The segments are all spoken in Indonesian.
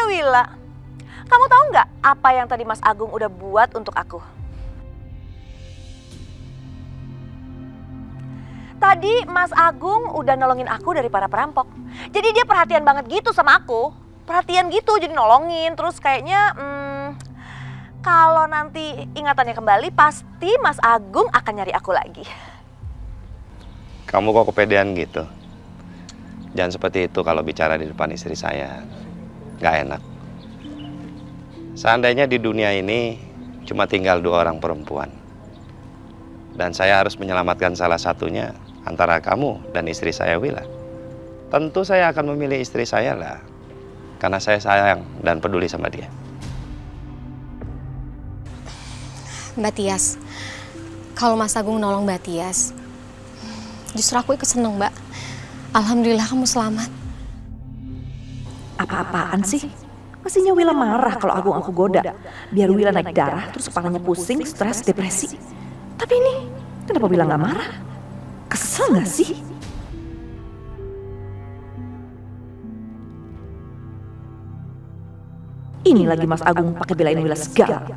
Tante Willa, kamu tahu nggak apa yang tadi Mas Agung udah buat untuk aku? Tadi Mas Agung udah nolongin aku dari para perampok. Jadi dia perhatian banget gitu sama aku. Perhatian gitu, jadi nolongin. Terus kayaknya kalau nanti ingatannya kembali, pasti Mas Agung akan nyari aku lagi. Kamu kok kepedean gitu? Jangan seperti itu kalau bicara di depan istri saya. Gak enak. Seandainya di dunia ini cuma tinggal 2 orang perempuan. Dan saya harus menyelamatkan salah satunya antara kamu dan istri saya, Willa. Tentu saya akan memilih istri saya lah. Karena saya sayang dan peduli sama dia. Mbak Tias, kalau Mas Agung nolong Mbak Tias, justru aku ikut seneng, Mbak. Alhamdulillah kamu selamat. Apa-apaan sih? Mestinya Willa marah kalau Agung aku goda. Biar Willa naik darah, terus kepalanya pusing, stres, depresi. Tapi ini, kenapa Willa nggak marah? Kesel nggak sih? Ini lagi Mas Agung pakai belain Willa segala.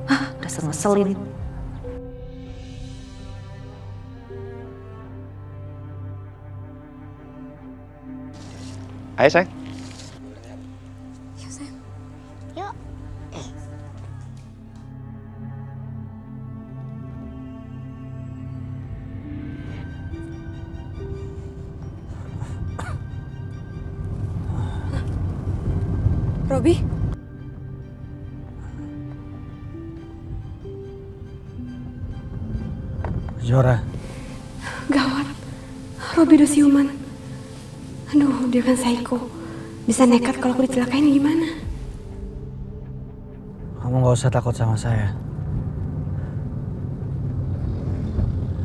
Hah, dasar ngeselin. Ayo, sayang. Yuk, sayang. Yuk. Robi? Zora. Gawat, Robi udah siuman. Aduh, dia kan psycho. Bisa nekat kalau aku dicelakain gimana? Kamu gak usah takut sama saya.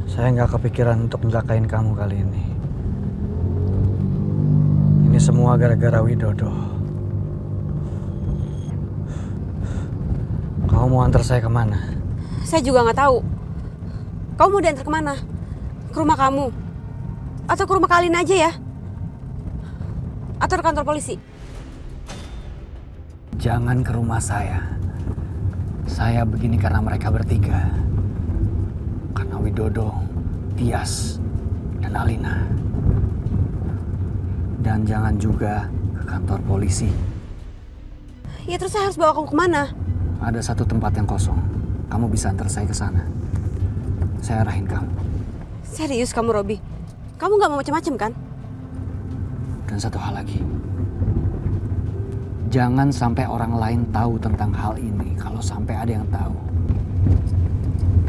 Saya gak kepikiran untuk mencelakai kamu kali ini. Ini semua gara-gara Widodo. Kamu mau antar saya kemana? Saya juga nggak tahu. Kamu mau diantar kemana? Ke rumah kamu? Atau ke rumah Kalin aja ya? Atau ke kantor polisi? Jangan ke rumah saya. Saya begini karena mereka bertiga. Karena Widodo, Tias, dan Alina. Dan jangan juga ke kantor polisi. Ya terus saya harus bawa kamu kemana? Ada satu tempat yang kosong. Kamu bisa antar saya ke sana. Saya arahin kamu. Serius kamu, Robi? Kamu nggak mau macam-macam kan? Dan satu hal lagi. Jangan sampai orang lain tahu tentang hal ini. Kalau sampai ada yang tahu,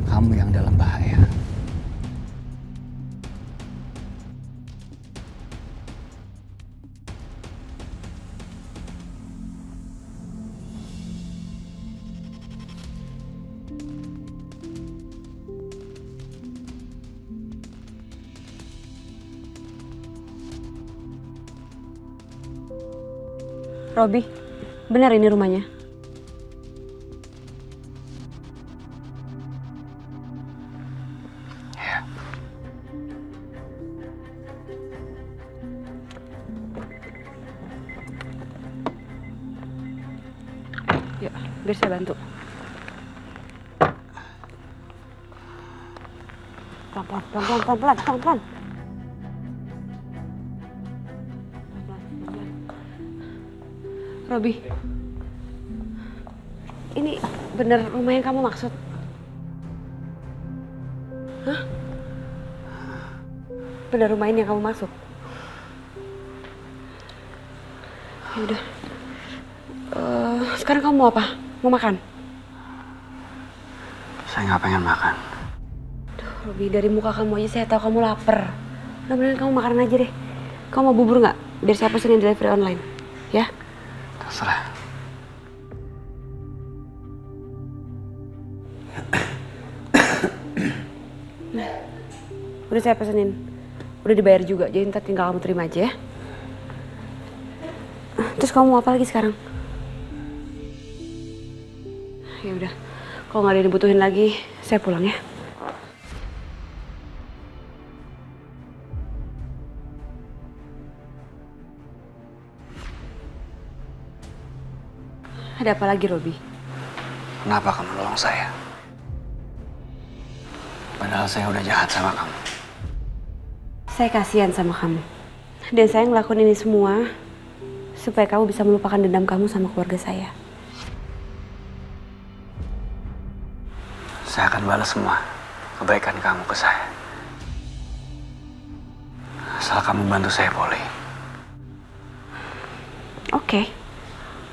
kamu yang dalam bahaya. Robi, benar ini rumahnya? Ya. Yuk, biar saya bantu. Pelan-pelan. Robi, ini bener rumah yang kamu maksud? Hah? Bener rumah ini yang kamu maksud? Ya udah. Sekarang kamu mau apa? Mau makan? Saya nggak pengen makan. Duh, Robi, dari muka kamu aja saya tahu kamu lapar. Mudah-mudahan kamu makan aja deh. Kamu mau bubur nggak? Biar saya pesenin delivery online, ya? Terserah. Nah, udah saya pesenin. Udah dibayar juga, jadi ntar tinggal kamu terima aja ya. Terus kamu mau apa lagi sekarang? Ya udah, kalau nggak ada yang dibutuhin lagi, saya pulang ya. Ada apa lagi, Robi? Kenapa kamu nolong saya? Padahal saya udah jahat sama kamu. Saya kasihan sama kamu. Dan saya ngelakuin ini semua supaya kamu bisa melupakan dendam kamu sama keluarga saya. Saya akan balas semua kebaikan kamu ke saya. Asal kamu bantu saya pulih. Oke,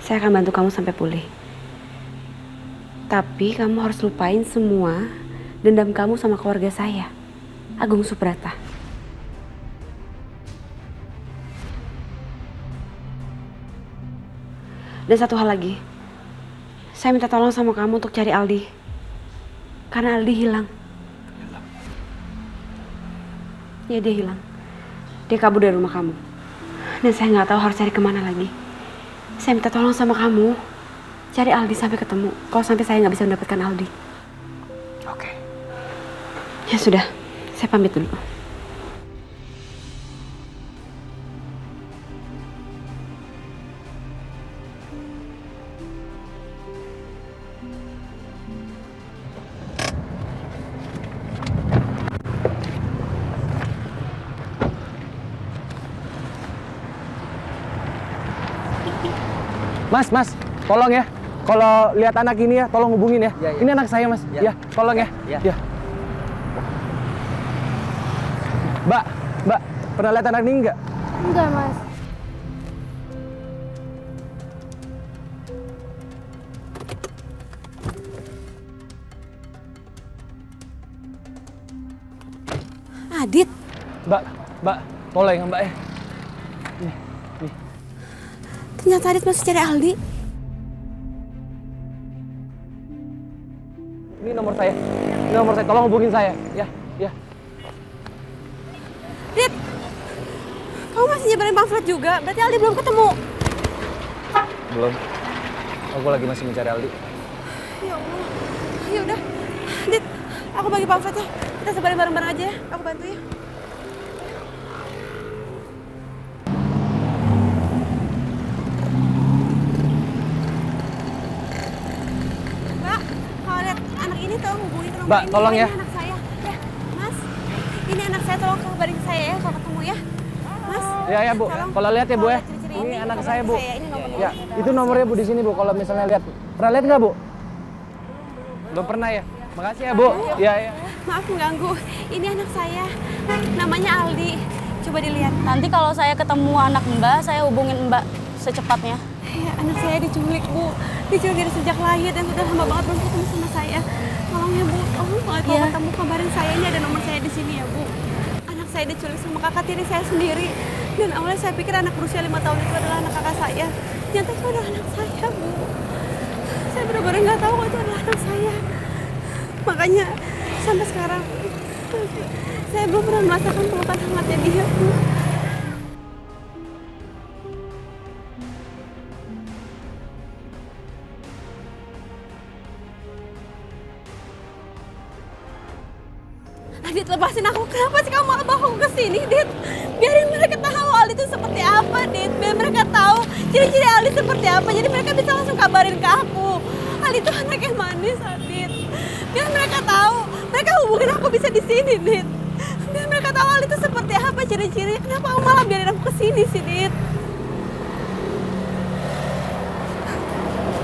saya akan bantu kamu sampai pulih. Tapi kamu harus lupain semua dendam kamu sama keluarga saya, Agung Subrata. Dan satu hal lagi, saya minta tolong sama kamu untuk cari Aldi. Karena Aldi hilang. Ya, dia hilang. Dia kabur dari rumah kamu. Dan saya nggak tahu harus cari kemana lagi. Saya minta tolong sama kamu, cari Aldi sampai ketemu. Kalau sampai saya nggak bisa mendapatkan Aldi. Oke. Ya sudah, saya pamit dulu. Mas, tolong ya. Kalau lihat anak ini ya, tolong hubungin ya. Ini anak saya, Mas. Ya, tolong ya. Ya. Mbak, pernah lihat anak ini enggak? Enggak, Mas. Adit, Mbak, tolong ya, Mbak ya. ternyata Adit masih cari Aldi. Ini nomor saya. Tolong hubungin saya. Ya. Dit, kamu masih nyebarin pamflet juga? Berarti Aldi belum ketemu. Belum. Aku lagi masih mencari Aldi. Ya Allah. Ya udah, Dit, aku bagi pamfletnya. Kita sebarin bareng-bareng aja ya. Aku bantu ya. Mbak, kalau lihat anak ini tolong hubungi ke nomor Mbak, ini. tolong ya. Ini anak saya. Ya, Mas. Ini anak saya, tolong kabarin saya ya kalau ketemu ya. Mas. Ya, Bu. tolong. Kalau lihat ya, Bu ya. Ciri-ciri Ini anak kabarin saya, Bu. Ini nomornya. Ya, itu nomornya Bu di sini, Bu. Kalau misalnya lihat. Pernah lihat nggak, Bu? Belum pernah ya? Makasih ya, Bu. Ya. Maaf mengganggu. Ini anak saya. Namanya Aldi. Coba dilihat. Nanti kalau saya ketemu anak Mbak, saya hubungin Mbak secepatnya. Ya, anak saya diculik, Bu. Diculik dari sejak lahir dan sudah lama banget belum ketemu sama saya. Tolong ya, Bu. Tolong banget kalau ketemu kabarin saya. Ini ada nomor saya di sini ya, Bu. Anak saya diculik sama kakak tiri saya sendiri. Dan awalnya saya pikir anak berusia 5 tahun itu adalah anak kakak saya. Ternyata itu adalah anak saya, Bu. Saya benar-benar nggak tahu kalau itu adalah anak saya. Makanya sampai sekarang saya belum pernah merasakan pelukan hangatnya dia, Bu. Adit, lepasin aku. Kenapa sih kamu malah bawa aku ke sini, Dit? Biarin mereka tahu Aldi itu seperti apa, Dit. Biar mereka tahu ciri-ciri Aldi seperti apa. Jadi mereka bisa langsung kabarin ke aku. Aldi itu anak yang manis, Adit. Biar mereka tahu. Mereka hubungin aku bisa di sini, Dit. Biar mereka tahu Aldi itu seperti apa ciri-cirinya. Kenapa kamu malah biarin aku ke sini sih, Dit?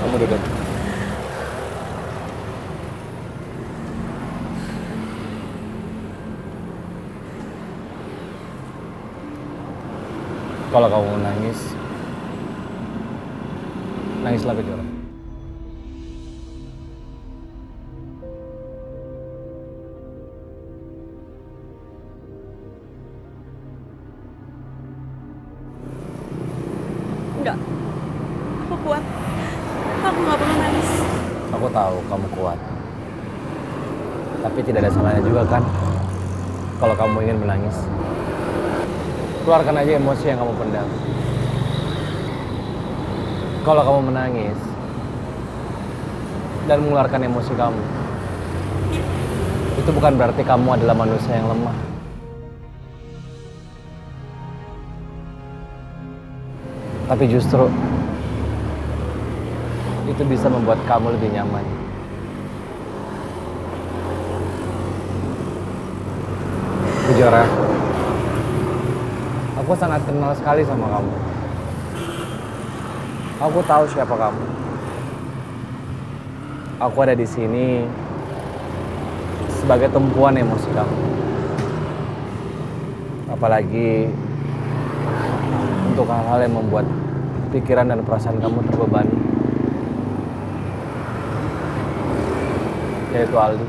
Kamu duduk. Kalau kamu nangis, nangislah kejuaraan. Enggak. Aku kuat. Aku nggak perlu nangis. Aku tahu kamu kuat. Tapi tidak ada salahnya juga kan kalau kamu ingin menangis. Keluarkan aja emosi yang kamu pendam. Kalau kamu menangis dan mengeluarkan emosi kamu, itu bukan berarti kamu adalah manusia yang lemah. Tapi justru itu bisa membuat kamu lebih nyaman. Pujara, aku sangat kenal sekali sama kamu. Aku tahu siapa kamu. Aku ada di sini sebagai tumpuan emosi kamu. Apalagi untuk hal-hal yang membuat pikiran dan perasaan kamu terbebani. Yaitu Aldi.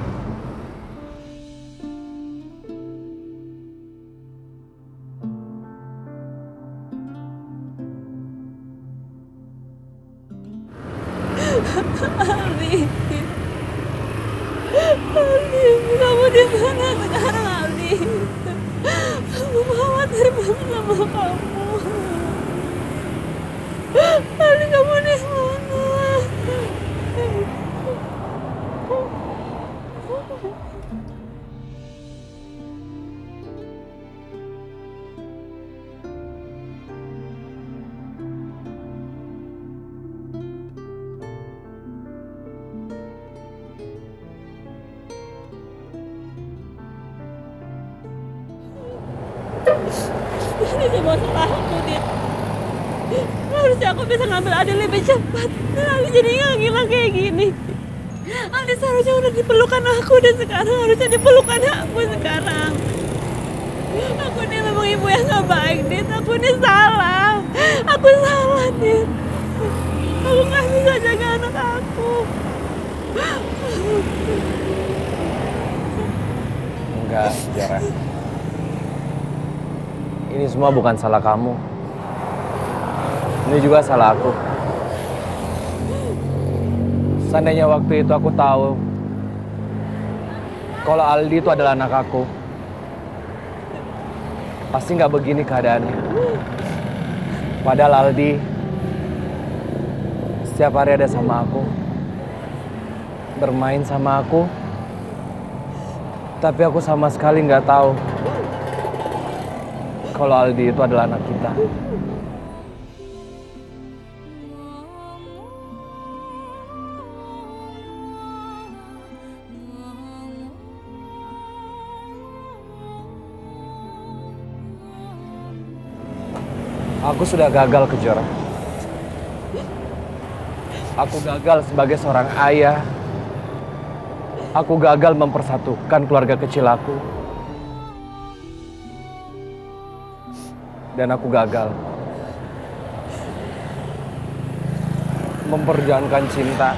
Aldi, kamu di mana sekarang, Aldi? Aku khawatir banget sama kamu. Aldi, kamu di mana? Ini semua salah aku, Dit. Harusnya aku bisa ngambil Aldi lebih cepat. Dan Aldi jadi ngilang kayak gini. Aldi seharusnya udah dipelukan aku dan sekarang harusnya dipelukan aku sekarang. Aku ini memang ibu yang gak baik, Dit. Aku ini salah. Aku salah, Dit. Aku gak bisa jaga anak aku. Enggak, Jara. Ini semua bukan salah kamu. Ini juga salah aku. Seandainya waktu itu aku tahu kalau Aldi itu adalah anak aku, pasti nggak begini keadaannya. Padahal Aldi setiap hari ada sama aku, bermain sama aku, tapi aku sama sekali nggak tahu kalau Aldi itu adalah anak kita. Aku sudah gagal, Kejora. Aku gagal sebagai seorang ayah. Aku gagal mempersatukan keluarga kecil aku. Dan aku gagal memperjuangkan cinta.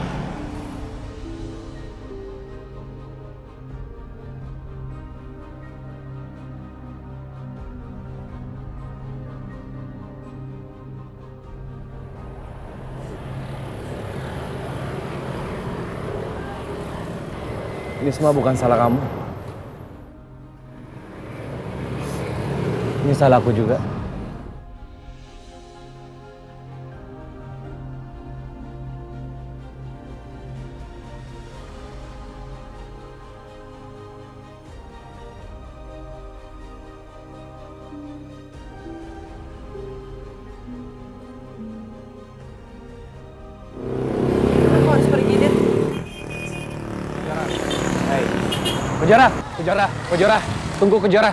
Ini semua bukan salah kamu. Ini salah aku juga. Kejora, tunggu Kejora.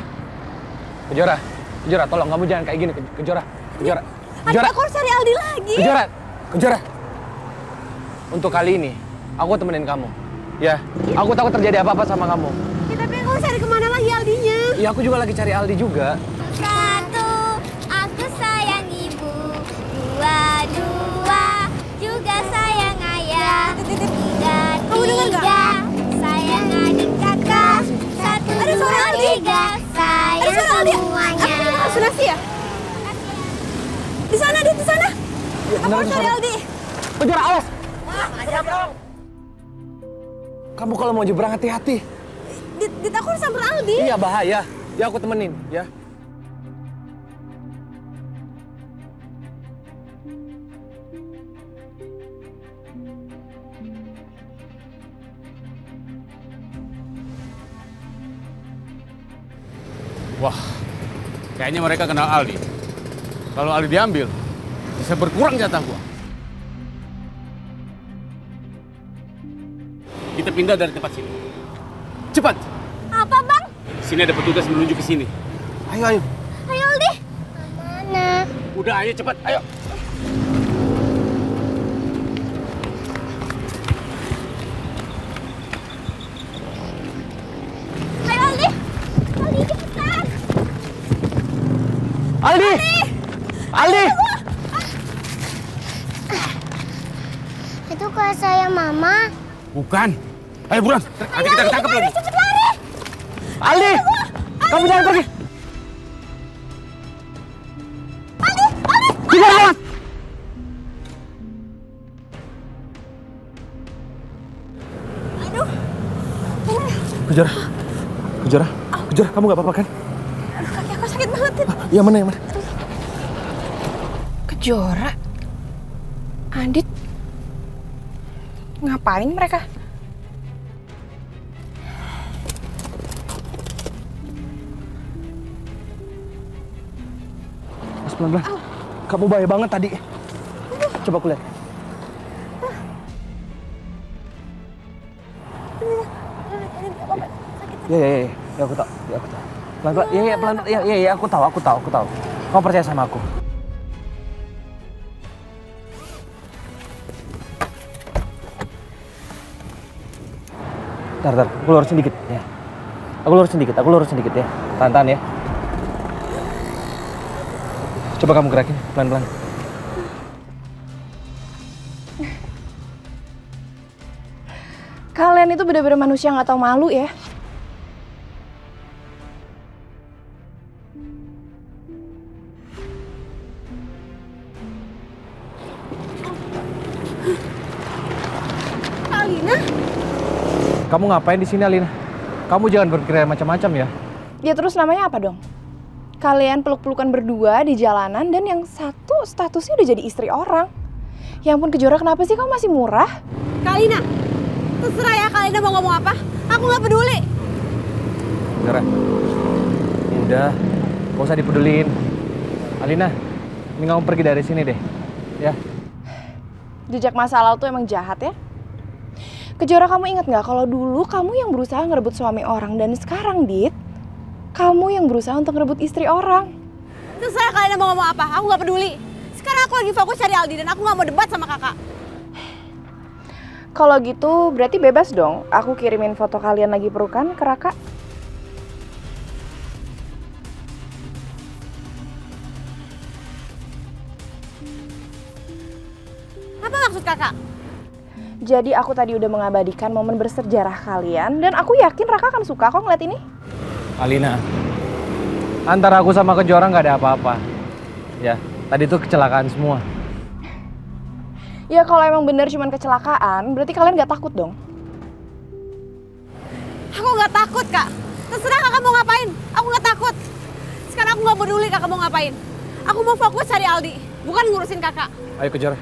Kejora, tolong kamu jangan kayak gini, Kejora. Aku harus cari Aldi lagi. Kejora. Untuk kali ini, aku temenin kamu. Ya, aku takut terjadi apa-apa sama kamu. Ya, tapi aku harus cari kemana lagi Aldinya? Ya, aku juga lagi cari Aldi juga. Satu, aku sayang ibu. Dua, juga sayang ayah. Tiga, sayang adik kakak. Ada suara Aldi. Sayang semuanya. Asuransi ya? Di sana, Dit, di sana. Aku harus cari Aldi. Kejora, awas! Kamu kalau mau nyebrang hati-hati. Dit, aku harus samper Aldi. Iya, bahaya. Ya, aku temenin, ya. Wah, kayaknya mereka kenal Aldi. Kalau Aldi diambil, bisa berkurang jatah gua. Kita pindah dari tempat sini. Cepat! Apa bang? Sini ada petugas menuju ke sini. Ayo, ayo. Ayo Aldi. Mana? Udah, ayo cepat, ayo. Ayo Aldi. Aldi cepetan. Aldi! Aldi! Itu kelas saya mama. Bukan. Ayo buruan, nanti kita ketangkep lagi. Cepet lari. Aldi! Kamu jangan pergi! Aldi, Aldi. Tidak lewat! Aduh. Kejora, Kejora, Kejora, kamu gak apa-apa kan? Kaki aku sakit banget. Yang mana, yang mana? Kejora? Adit? Ngapain mereka? Mas, pelan-pelan. Kamu bahaya banget tadi. Coba aku lihat. Ya, aku tahu. Ya, aku tahu. Pelan-pelan. Ya, pelan. Ya, aku tahu. Kamu percaya sama aku. Bentar, aku lurusin dikit ya. Aku lurusin dikit ya. Tahan ya. Coba kamu gerakin pelan-pelan. Kalian itu bener-bener manusia nggak tahu malu ya. Alina? Kamu ngapain di sini, Alina? Kamu jangan berpikir macam-macam ya. Ya terus namanya apa dong? Kalian peluk-pelukan berdua di jalanan dan yang satu statusnya udah jadi istri orang. Ya ampun Kejora, kenapa sih kamu masih murah? Kalina, terserah ya Kalina mau ngomong apa. Aku nggak peduli. Kejora, udah, gak usah dipeduliin. Alina, ini kamu pergi dari sini deh, ya. Jejak masa lalu tuh emang jahat ya. Kejora, kamu ingat nggak kalau dulu kamu yang berusaha ngerebut suami orang dan sekarang Dit, kamu yang berusaha untuk ngerebut istri orang. Terserah kalian mau ngomong apa, aku nggak peduli. Sekarang aku lagi fokus cari Aldi dan aku nggak mau debat sama kakak. Kalau gitu berarti bebas dong. Aku kirimin foto kalian lagi perukan ke Raka. Apa maksud kakak? Jadi aku tadi udah mengabadikan momen bersejarah kalian dan aku yakin Raka akan suka kok ngeliat ini. Alina, antara aku sama Kejora nggak ada apa-apa. Ya, tadi itu kecelakaan semua. Ya kalau emang bener cuman kecelakaan, berarti kalian gak takut dong? Aku nggak takut kak. Terserah kakak mau ngapain, aku nggak takut. Sekarang aku nggak peduli kakak mau ngapain. Aku mau fokus cari Aldi, bukan ngurusin kakak. Ayo Kejora.